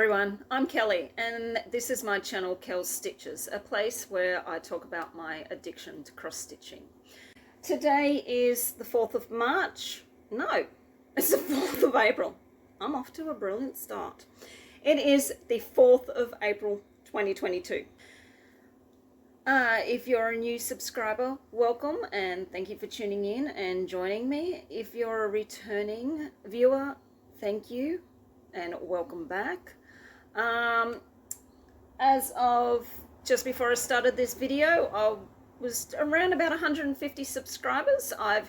everyone, I'm Kelly and this is my channel Kel's Stitches, a place where I talk about my addiction to cross stitching. Today is the 4th of March. No, it's the 4th of April. I'm off to a brilliant start. It is the 4th of April 2022. If you're a new subscriber, welcome and thank you for tuning in and joining me. If you're a returning viewer, thank you and welcome back. As of just before I started this video, I was around about 150 subscribers. I've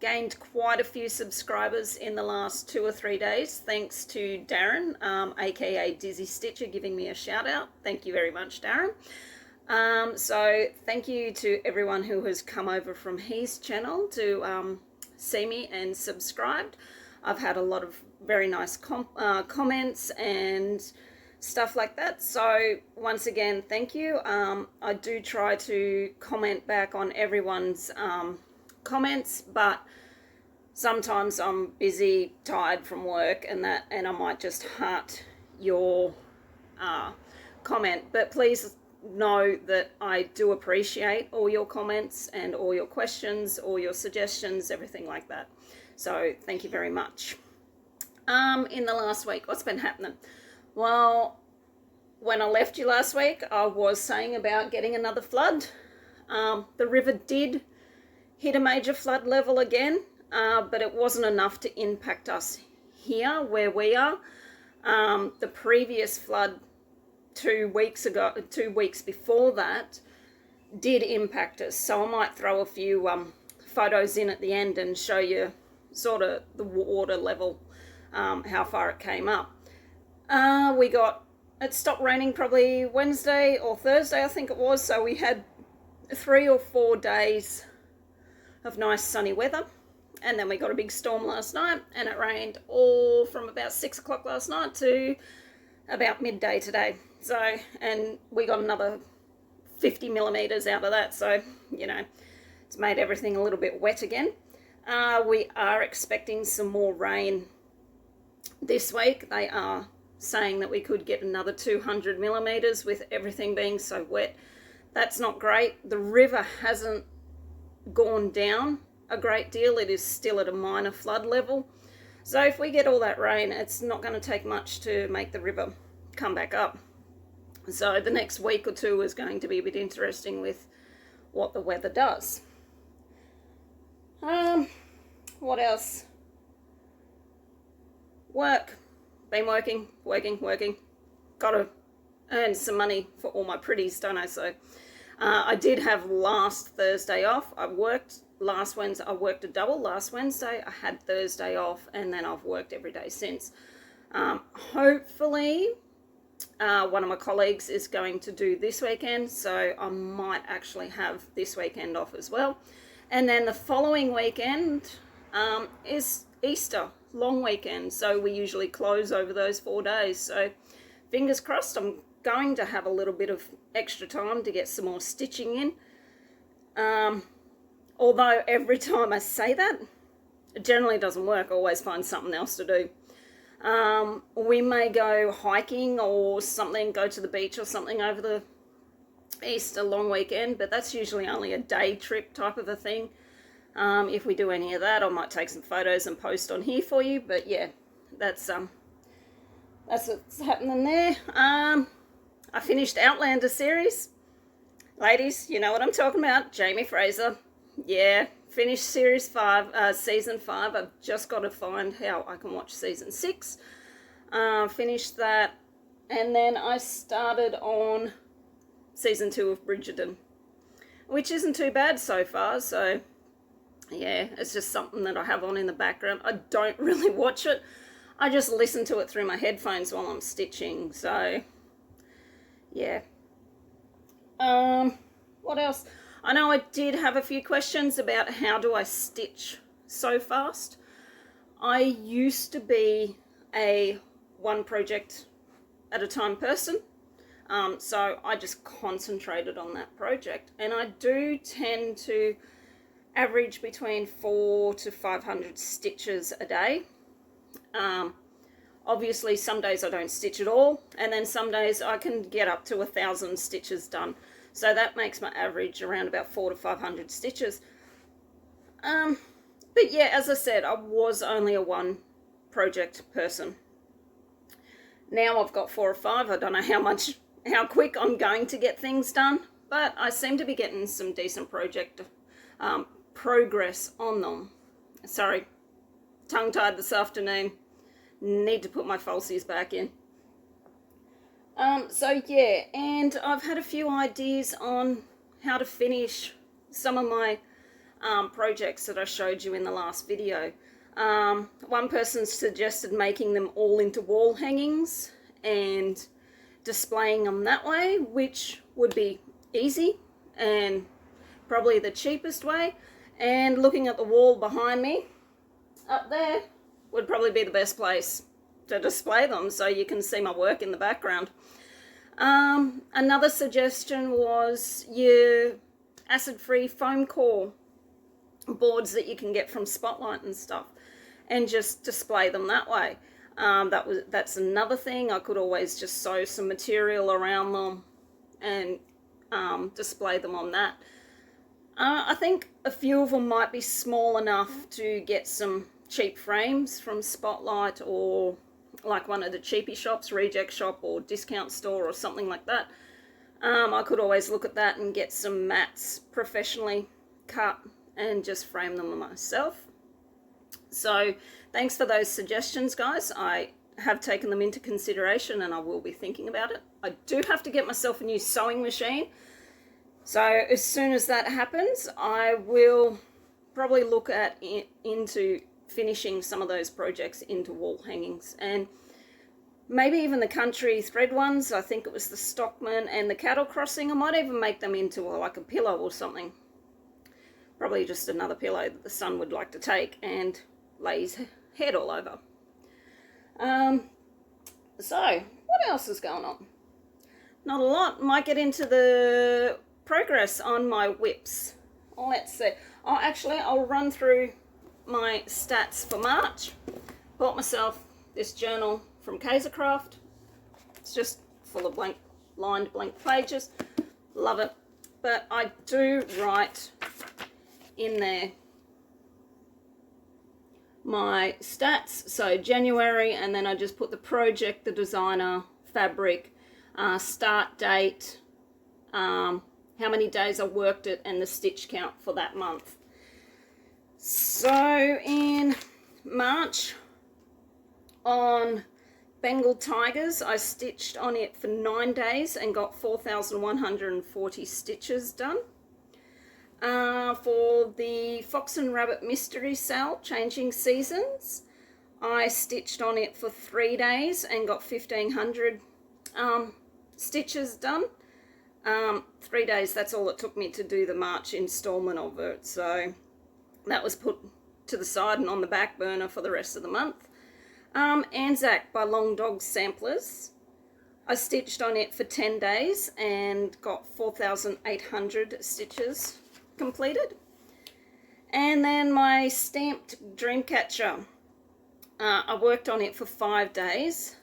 gained quite a few subscribers in the last 2 or 3 days, thanks to Darren, aka Dizzy Stitcher, giving me a shout out. Thank you very much, Darren. So thank you to everyone who has come over from his channel to see me and subscribed. I've had a lot of very nice comments and stuff like that. So once again, thank you. I do try to comment back on everyone's comments, but sometimes I'm busy, tired from work and that, and I might just heart your comment. But please know that I do appreciate all your comments and all your questions, all your suggestions, everything like that. So thank you very much. In the last week, what's been happening? Well, when I left you last week, I was saying about getting another flood. The river did hit a major flood level again, but it wasn't enough to impact us here where we are. The previous flood 2 weeks before that did impact us. So I might throw a few photos in at the end and show you sort of the water level, how far it came up. It stopped raining probably Wednesday or Thursday, I think it was. So we had 3 or 4 days of nice sunny weather. And then we got a big storm last night and it rained all from about 6 o'clock last night to about midday today. So, and we got another 50 millimeters out of that. So, you know, it's made everything a little bit wet again. We are expecting some more rain this week. They are saying that we could get another 200 millimeters with everything being so wet. That's not great. The river hasn't gone down a great deal. It is still at a minor flood level. So if we get all that rain, it's not going to take much to make the river come back up. So the next week or two is going to be a bit interesting with what the weather does. What else? Work. Been working. Got to earn some money for all my pretties, don't I? So I did have last Thursday off. I worked last Wednesday. I worked a double last Wednesday. I had Thursday off, and then I've worked every day since. Hopefully, one of my colleagues is going to do this weekend, so I might actually have this weekend off as well. And then the following weekend is Easter, long weekend, so we usually close over those 4 days. So fingers crossed, I'm going to have a little bit of extra time to get some more stitching in. Although every time I say that, it generally doesn't work. I always find something else to do. We may go hiking or something, go to the beach or something over the Easter long weekend, but that's usually only a day trip type of a thing. If we do any of that, I might take some photos and post on here for you. But yeah, that's what's happening there. I finished Outlander series. Ladies, you know what I'm talking about. Jamie Fraser. Yeah, finished series 5, season 5. I've just got to find how I can watch season 6. Finished that, and then I started on season 2 of Bridgerton, which isn't too bad so far. So yeah, it's just something that I have on in the background. I don't really watch it. I just listen to it through my headphones while I'm stitching. So yeah. What else? I know I did have a few questions about how do I stitch so fast. I used to be a one project at a time person. So I just concentrated on that project, and I do tend to average between 400 to 500 stitches a day. Obviously, some days I don't stitch at all, and then some days I can get up to 1,000 stitches done. So that makes my average around about 400 to 500 stitches. But yeah, as I said, I was only a one project person. Now I've got 4 or 5. I don't know how quick I'm going to get things done, but I seem to be getting some decent project progress on them. Sorry, tongue-tied this afternoon. Need to put my falsies back in. So yeah, and I've had a few ideas on how to finish some of my projects that I showed you in the last video. One person suggested making them all into wall hangings and displaying them that way, which would be easy and probably the cheapest way. And looking at the wall behind me up there would probably be the best place to display them, so you can see my work in the background. Another suggestion was your acid-free foam core boards that you can get from Spotlight and stuff, and just display them that way. That's another thing. I could always just sew some material around them and display them on that. I think a few of them might be small enough to get some cheap frames from Spotlight, or like one of the cheapy shops, reject shop or discount store or something like that. I could always look at that and get some mats professionally cut and just frame them myself. So thanks for those suggestions, guys. I have taken them into consideration and I will be thinking about it. I do have to get myself a new sewing machine. So as soon as that happens, I will probably look at into finishing some of those projects into wall hangings, and maybe even the country thread ones. I think it was the Stockman and the cattle crossing. I might even make them into like a pillow or something. Probably just another pillow that the son would like to take and lay his head all over. So what else is going on? Not a lot. Might get into the progress on my whips. Let's see. I'll run through my stats for March. Bought myself this journal from Kaisercraft. It's just full of lined blank pages. Love it. But I do write in there my stats. So January, and then I just put the project, the designer, fabric, start date, how many days I worked it, and the stitch count for that month. So in March on Benagl Tigers, I stitched on it for 9 days and got 4,140 stitches done. For the Fox and Rabbit Mystery Cell Changing Seasons, I stitched on it for 3 days and got 1,500 stitches done. 3 days, that's all it took me to do the March installment of it. So that was put to the side and on the back burner for the rest of the month. Anzak by Long Dog Samplers. I stitched on it for 10 days and got 4,800 stitches completed. And then my stamped Dreamcatcher. I worked on it for 5 days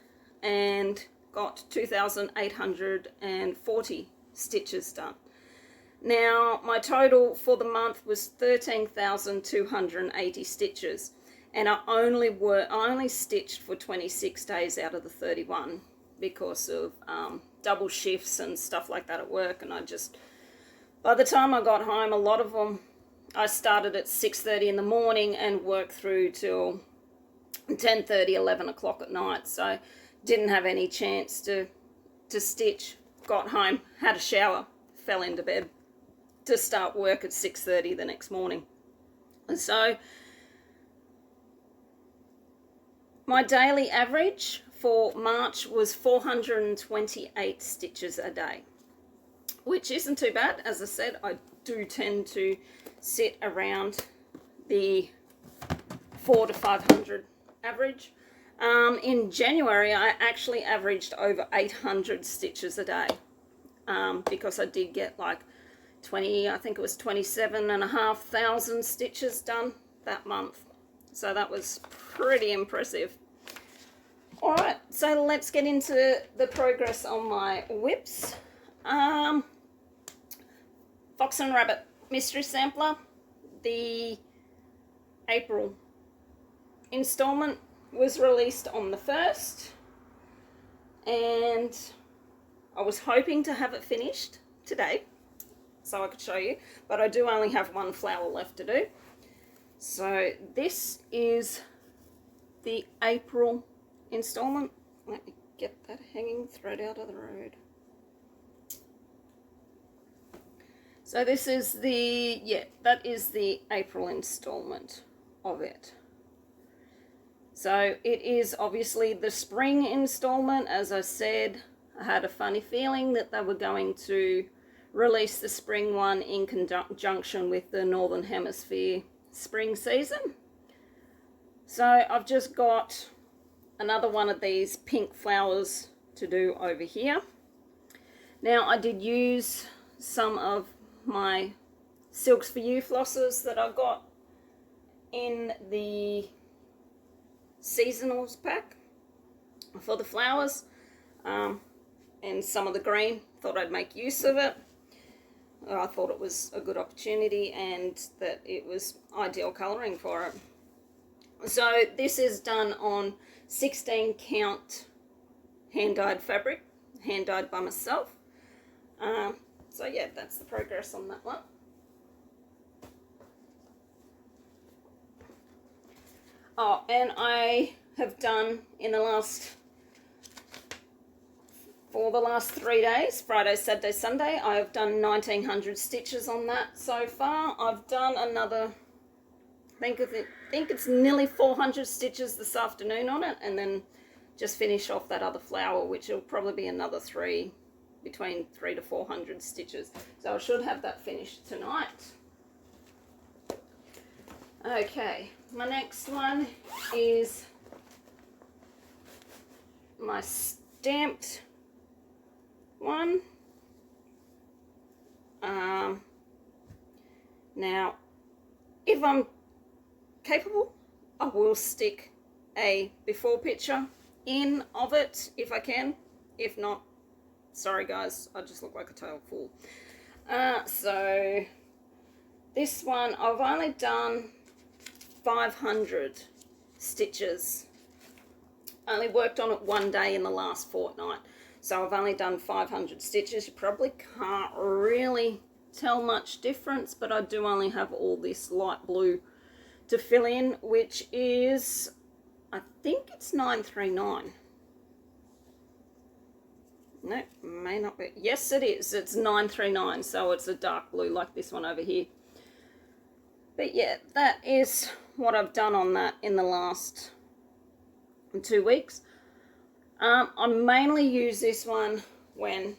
and got 2,840 stitches done. Now, my total for the month was 13,280 stitches, and I only stitched for 26 days out of the 31 because of double shifts and stuff like that at work. And by the time I got home, a lot of them, I started at 6:30 in the morning and worked through till 10:30, 11 o'clock at night. So didn't have any chance to stitch. Got home, had a shower, fell into bed to start work at 6:30 the next morning. And so my daily average for March was 428 stitches a day, which isn't too bad. As I said, I do tend to sit around the 400 to 500 average. In January, I actually averaged over 800 stitches a day because I did get like 27,500 stitches done that month. So that was pretty impressive. Alright, so let's get into the progress on my whips. Fox and Rabbit Mystery Sampler, the April installment was released on the 1st, and I was hoping to have it finished today so I could show you, but I do only have one flower left to do. So this is the April installment. Let me get that hanging thread out of the road. So this is the, that is the April installment of it. So it is obviously the spring installment. As I said, I had a funny feeling that they were going to release the spring one in conjunction with the Northern Hemisphere spring season. So I've just got another one of these pink flowers to do over here. Now I did use some of my Silks for You flosses that I've got in the seasonals pack for the flowers, and some of the green. Thought I'd make use of it. I thought it was a good opportunity and that it was ideal colouring for it. So this is done on 16 count hand dyed fabric, hand dyed by myself. So yeah, that's the progress on that one. Oh, and I have done for the last 3 days, Friday, Saturday, Sunday, I have done 1900 stitches on that so far. I've done another, I think it's nearly 400 stitches this afternoon on it, and then just finish off that other flower, which will probably be another between 300 to 400 stitches. So I should have that finished tonight. Okay, my next one is my stamped one. Now, if I'm capable, I will stick a before picture in of it if I can. If not, sorry guys, I just look like a total fool. So this one, I've only done 500 stitches. I only worked on it one day in the last fortnight, so I've only done 500 stitches. You probably can't really tell much difference, but I do only have all this light blue to fill in, which is, I think it's 939. No, may not be. Yes, it is. It's 939, so it's a dark blue like this one over here. But yeah, that is what I've done on that in the last 2 weeks. I mainly use this one when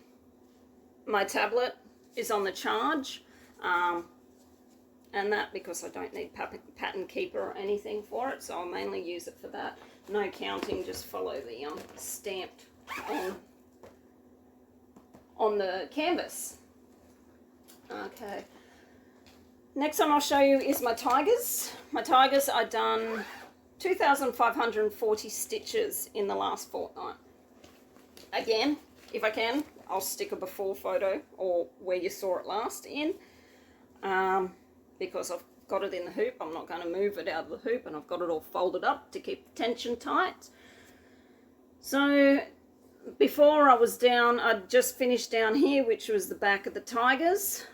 my tablet is on the charge, and that because I don't need pattern keeper or anything for it, so I mainly use it for that. No counting, just follow the stamped on the canvas. Okay. Next one I'll show you is my tigers. My tigers, I've done 2,540 stitches in the last fortnight. Again, if I can, I'll stick a before photo or where you saw it last in, because I've got it in the hoop. I'm not going to move it out of the hoop, and I've got it all folded up to keep the tension tight. So before I was down, I'd just finished down here, which was the back of the tigers.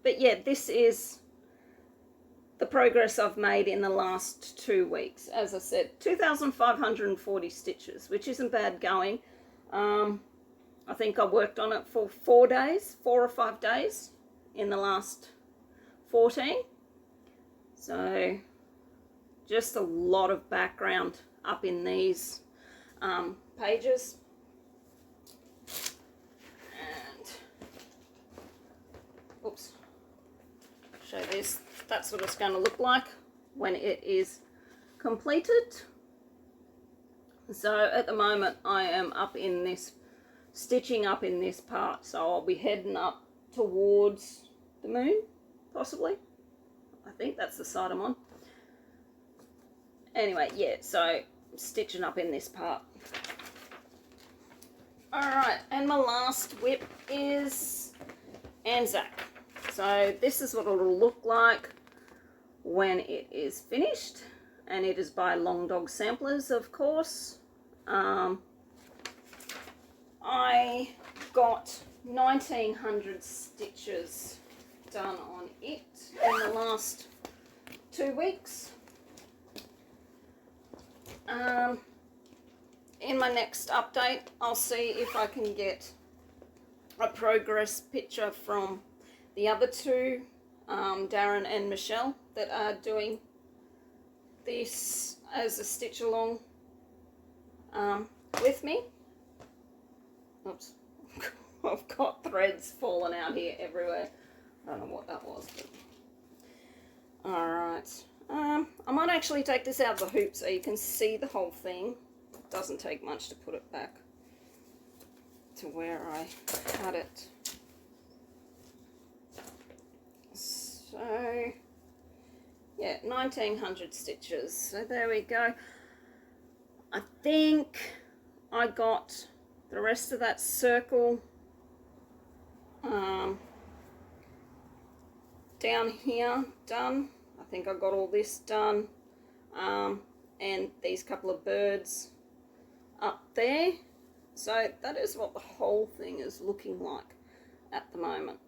But yeah, this is the progress I've made in the last 2 weeks. As I said, 2,540 stitches, which isn't bad going. I think I worked on it for 4 days, 4 or 5 days in the last 14. So just a lot of background up in these pages. And oops, show this. That's what it's going to look like when it is completed. So at the moment I am up in this, stitching up in this part, so I'll be heading up towards the moon, possibly. I think that's the side I'm on. Anyway, yeah, so stitching up in this part. Alright, and my last whip is Anzak. So this is what it'll look like when it is finished, and it is by Long Dog Samplers, of course. I got 1900 stitches done on it in the last 2 weeks. In my next update, I'll see if I can get a progress picture from the other two, Darren and Michelle, that are doing this as a stitch along with me. Oops, I've got threads falling out here everywhere. I don't know what that was, but alright. I might actually take this out of the hoop so you can see the whole thing. It doesn't take much to put it back to where I had it. So, yeah, 1900 stitches. So there we go. I think I got the rest of that circle down here done. I think I got all this done, and these couple of birds up there. So that is what the whole thing is looking like at the moment.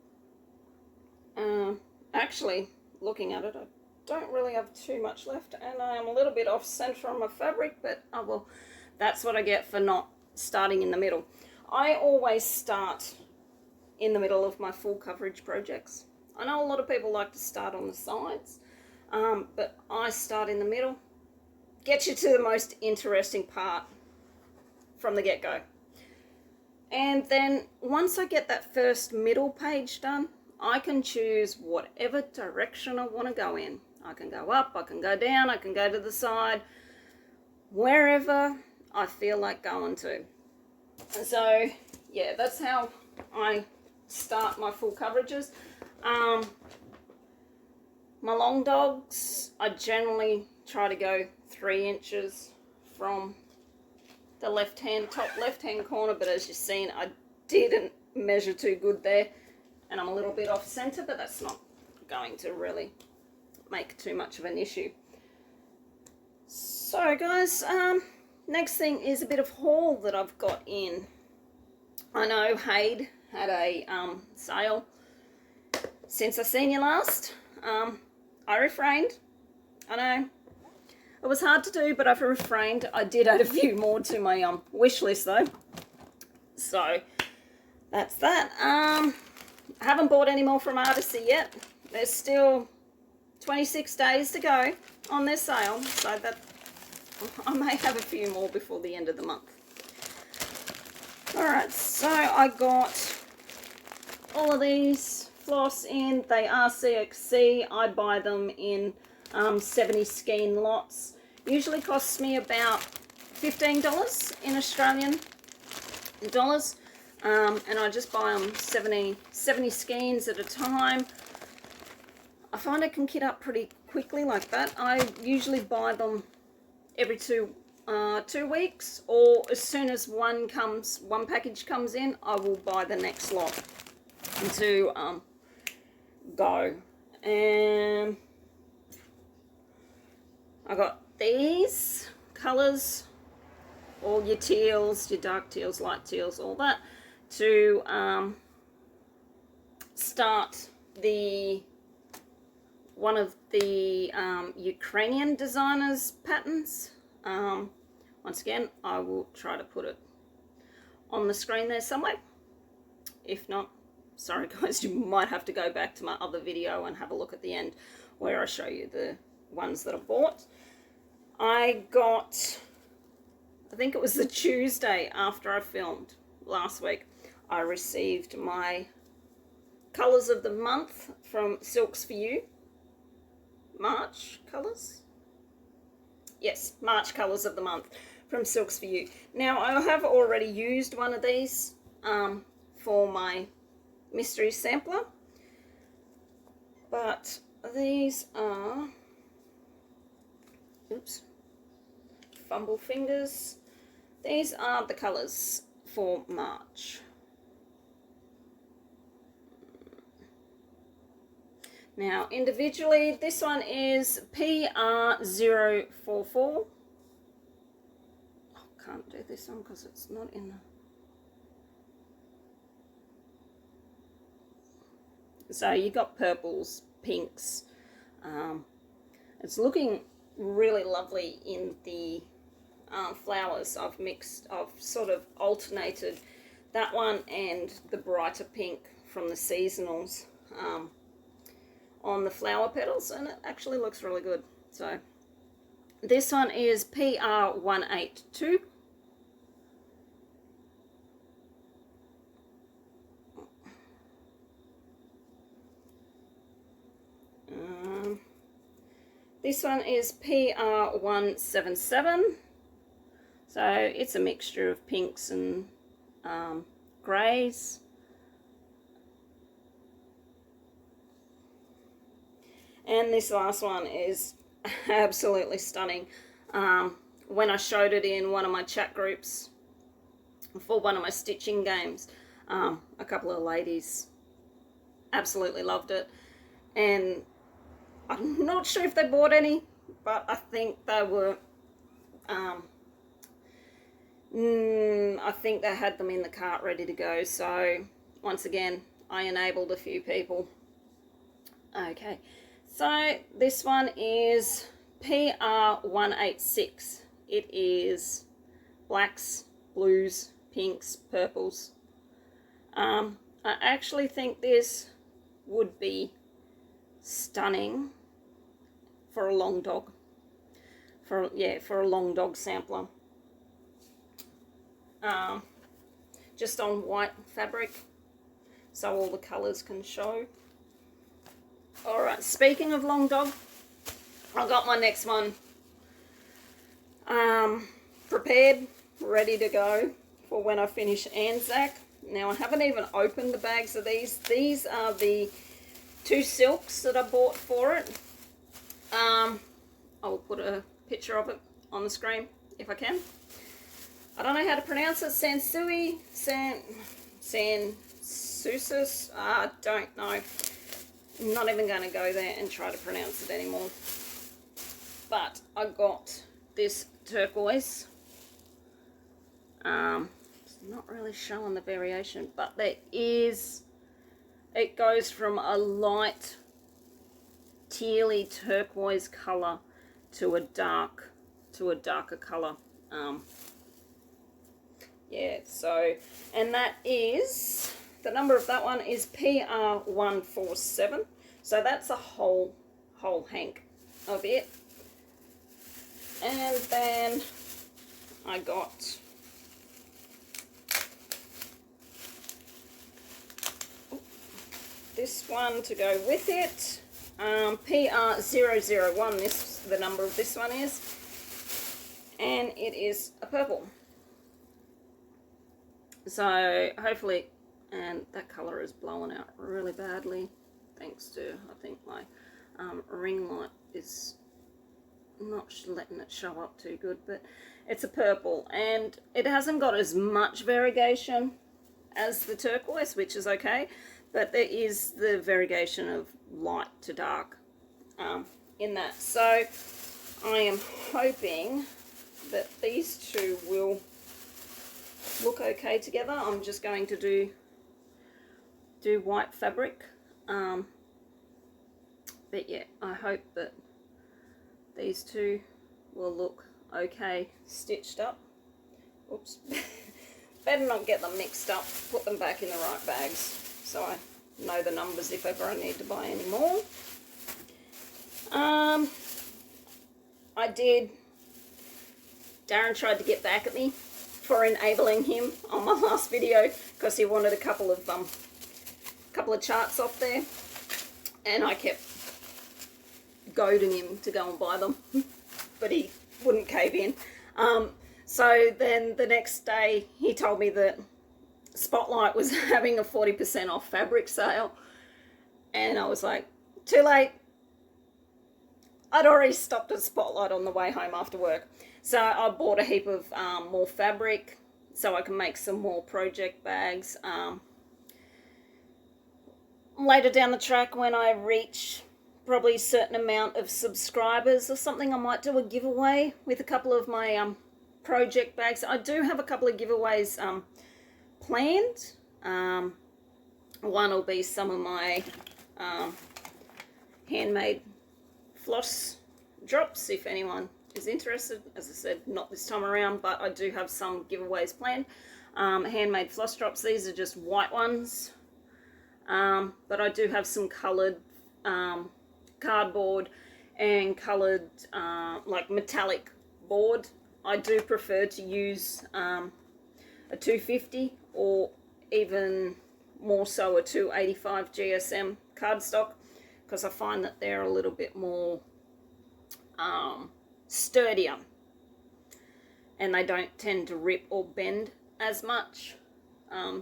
Actually, looking at it, I don't really have too much left, and I am a little bit off center on my fabric, but oh well, that's what I get for not starting in the middle. I always start in the middle of my full coverage projects. I know a lot of people like to start on the sides, but I start in the middle. Get you to the most interesting part from the get-go. And then once I get that first middle page done, I can choose whatever direction I want to go in. I can go up, I can go down, I can go to the side, wherever I feel like going to. So yeah, that's how I start my full coverages. My long dogs, I generally try to go 3 inches from the top left hand corner, but as you've seen, I didn't measure too good there, and I'm a little bit off center, but that's not going to really make too much of an issue. So guys, next thing is a bit of haul that I've got in. I know Aida had a sale since I seen you last. I refrained. I know it was hard to do, but I've refrained. I did add a few more to my wish list though. So that's that. I haven't bought any more from Aida yet. There's still 26 days to go on their sale, so that I may have a few more before the end of the month. Alright, so I got all of these floss in. They are CXC. I buy them in 70 skein lots. Usually costs me about $15 in Australian dollars, and I just buy them 70 skeins at a time. I find I can kit up pretty quickly like that. I usually buy them every 2 weeks, or as soon as one package comes in, I will buy the next lot to go. And I got these colours, all your teals, your dark teals, light teals, all that, to start one of the Ukrainian designers' patterns. Once again, I will try to put it on the screen there somewhere. If not, sorry guys, you might have to go back to my other video and have a look at the end where I show you the ones that I bought. I got, I think it was the Tuesday after I filmed last week, I received my colours of the month from Silks For You. March colours? Yes, March colours of the month from Silks For You. Now, I have already used one of these for my mystery sampler, but these are, oops, fumble fingers. These are the colours for March. Now, individually, this one is PR044. I can't do this one because it's not in the... So you got purples, pinks. It's looking really lovely in the flowers. I've sort of alternated that one and the brighter pink from the seasonals on the flower petals, and it actually looks really good. So this one is PR182. This one is PR177. So it's a mixture of pinks and greys. And this last one is absolutely stunning. When I showed it in one of my chat groups for one of my stitching games, a couple of ladies absolutely loved it. And I'm not sure if they bought any, but I think they were, I think they had them in the cart ready to go. So once again, I enabled a few people. Okay, so this one is PR186. It is blacks, blues, pinks, purples. I actually think this would be stunning for a long dog. For a long dog sampler. Just on white fabric, so all the colours can show. Alright, speaking of long dog, I got my next one prepared, ready to go for when I finish Anzak. Now, I haven't even opened the bags of these. These are the 2 silks that I bought for it. I'll put a picture of it on the screen if I can. I don't know how to pronounce it. Sansusis. I don't know. I'm not even going to go there and try to pronounce it anymore. But I got this turquoise. It's not really showing the variation, but there is. It goes from a light tealy turquoise colour to a darker colour. Yeah, so, and that is, the number of that one is PR147. So that's a whole hank of it. And then I got this one to go with it. PR001, this the number of this one is. And it is a purple. So hopefully, and that colour is blowing out really badly thanks to, I think my ring light is not letting it show up too good, but it's a purple and it hasn't got as much variegation as the turquoise, which is okay, but there is the variegation of light to dark in that. So I am hoping that these two will look okay together. I'm just going to do white fabric, but yeah, I hope that these two will look okay stitched up. Oops. Better not get them mixed up, put them back in the right bags so I know the numbers if ever I need to buy any more. Darren tried to get back at me for enabling him on my last video because he wanted a couple of charts off there, and I kept goading him to go and buy them, but he wouldn't cave in. So then the next day he told me that Spotlight was having a 40% off fabric sale, and I was like, too late. I'd already stopped at Spotlight on the way home after work. So I bought a heap of more fabric so I can make some more project bags. Later down the track, when I reach probably a certain amount of subscribers or something, I might do a giveaway with a couple of my project bags. I do have a couple of giveaways planned. One will be some of my handmade floss drops, if anyone is interested. As I said, not this time around, but I do have some giveaways planned. Handmade floss drops, these are just white ones, but I do have some coloured cardboard and coloured like metallic board. I do prefer to use a 250 or even more so a 285 GSM cardstock, because I find that they're a little bit more sturdier and they don't tend to rip or bend as much.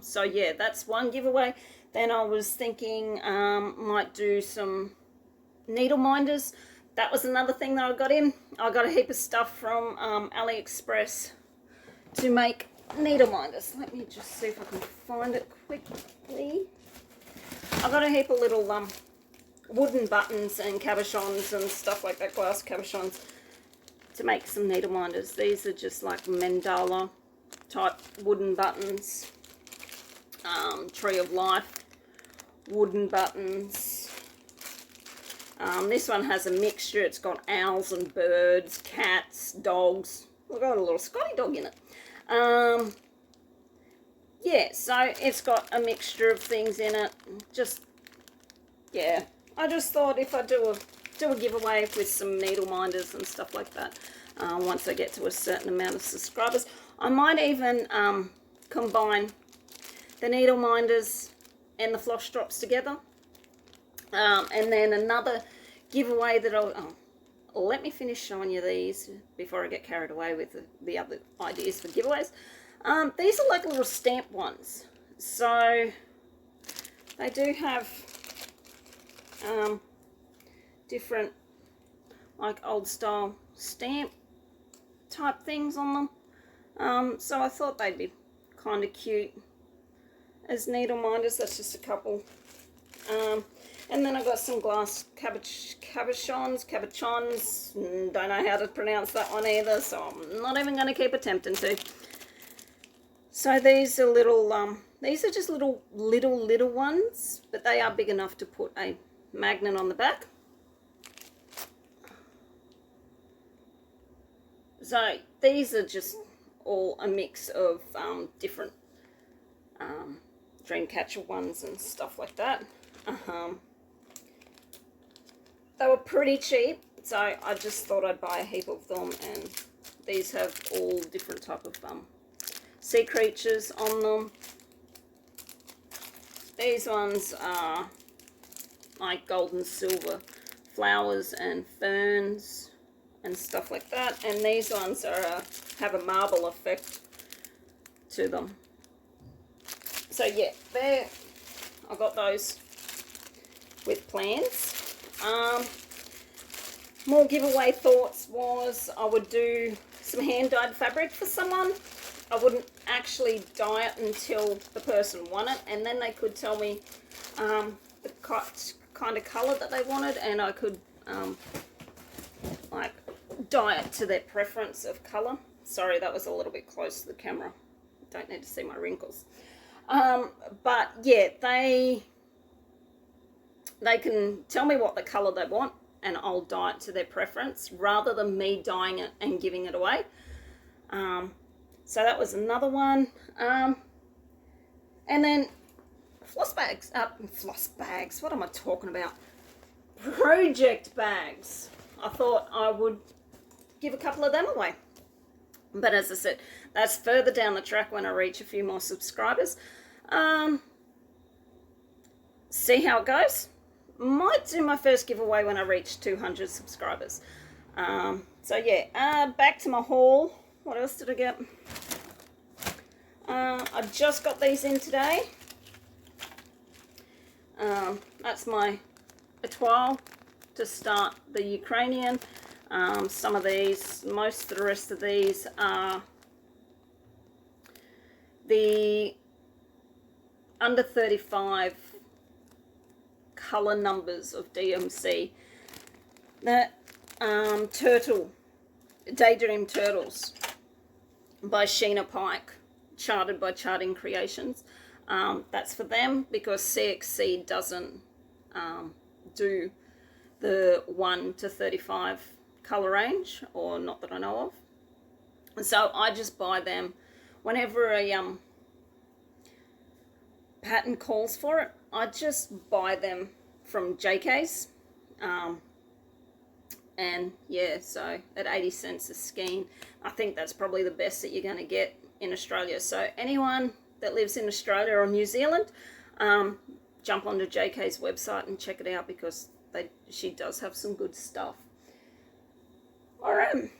So yeah, that's one giveaway. Then I was thinking might do some needle minders. That was another thing that I got in. I got a heap of stuff from AliExpress to make needle minders. Let me just see if I can find it quickly. I got a heap of little wooden buttons and cabochons and stuff like that, glass cabochons, to make some needle minders. These are just like mandala type wooden buttons, tree of life wooden buttons. This one has a mixture. It's got owls and birds, cats, dogs. We've got a little Scotty dog in it. Yeah, so it's got a mixture of things in it. Just, yeah, I just thought if I do a giveaway with some needle minders and stuff like that, once I get to a certain amount of subscribers, I might even combine the needle minders and the floss drops together. And then another giveaway that let me finish showing you these before I get carried away with the other ideas for giveaways. These are like little stamp ones. So they do have different like old style stamp type things on them. So I thought they'd be kind of cute as needle minders. That's just a couple. And then I got some glass cabochons, don't know how to pronounce that one either, so I'm not even going to keep attempting to. So these are little, these are just little ones, but they are big enough to put a magnet on the back. So these are just all a mix of different Dreamcatcher ones and stuff like that. They were pretty cheap, so I just thought I'd buy a heap of them, and these have all different type of sea creatures on them. These ones are like gold and silver flowers and ferns and stuff like that, and these ones are have a marble effect to them. So yeah, there, I got those with plans. More giveaway thoughts was I would do some hand-dyed fabric for someone. I wouldn't actually dye it until the person won it, and then they could tell me the kind of colour that they wanted, and I could like dye it to their preference of colour. Sorry, that was a little bit close to the camera. Don't need to see my wrinkles. But yeah, they can tell me what the colour they want, and I'll dye it to their preference rather than me dyeing it and giving it away. So that was another one. And then floss bags, what am I talking about? Project bags. I thought I would give a couple of them away. But as I said, that's further down the track when I reach a few more subscribers. See how it goes. Might do my first giveaway when I reach 200 subscribers. So yeah, back to my haul. What else did I get? I just got these in today. That's my étoile to start the Ukrainian. Some of these, most of the rest of these are the under 35 colour numbers of DMC. That Turtle, Daydream Turtles by Sheena Pike, charted by Charting Creations. That's for them because CXC doesn't do the 1 to 35 colour range, or not that I know of. And so I just buy them whenever a pattern calls for it. I just buy them from JK's. And yeah, so at 80 cents a skein, I think that's probably the best that you're going to get in Australia. So anyone that lives in Australia or New Zealand, jump onto JK's website and check it out because she does have some good stuff. Alright,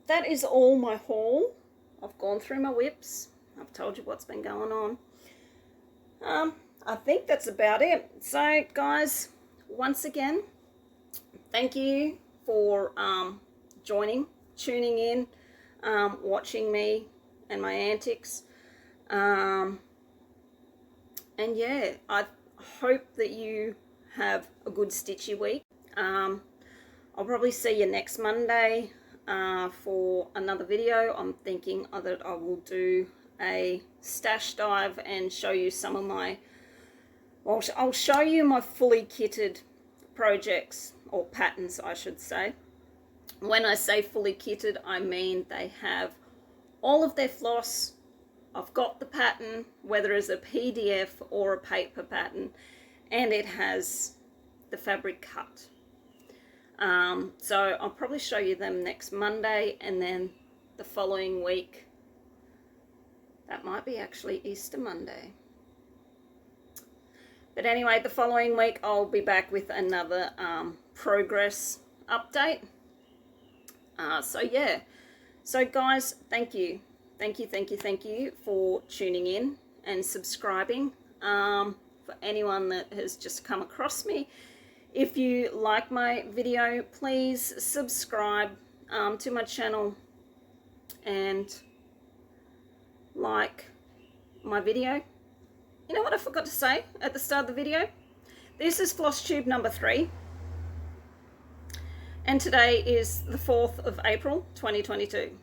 that is all my haul. I've gone through my whips. I've told you what's been going on. I think that's about it. So guys, once again, thank you for tuning in, watching me and my antics. And yeah, I hope that you have a good stitchy week. I'll probably see you next Monday for another video. I'm thinking that I will do a stash dive and show you some of my, well, I'll show you my fully kitted projects, or patterns I should say. When I say fully kitted, I mean they have all of their floss. I've got the pattern, whether it's a PDF or a paper pattern, and it has the fabric cut. So I'll probably show you them next Monday, and then the following week, that might be actually Easter Monday. But anyway, the following week I'll be back with another progress update. So yeah, so guys, thank you for tuning in and subscribing. For anyone that has just come across me, if you like my video, please subscribe to my channel and like my video. You know what I forgot to say at the start of the video? This is Flosstube number 3. And today is the 4th of April, 2022.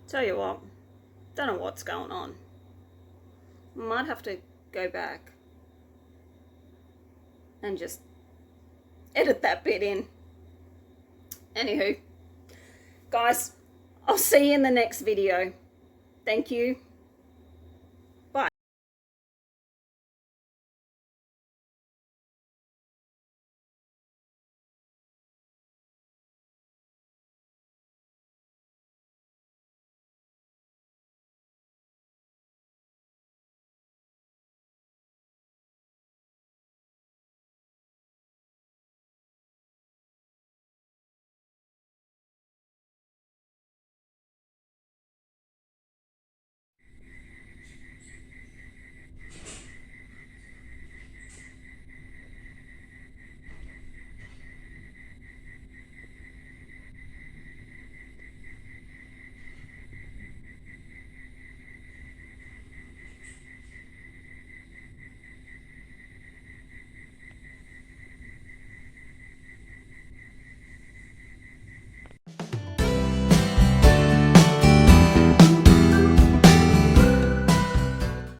Tell you what, don't know what's going on. Might have to go back and just edit that bit in. Anywho, guys, I'll see you in the next video. Thank you.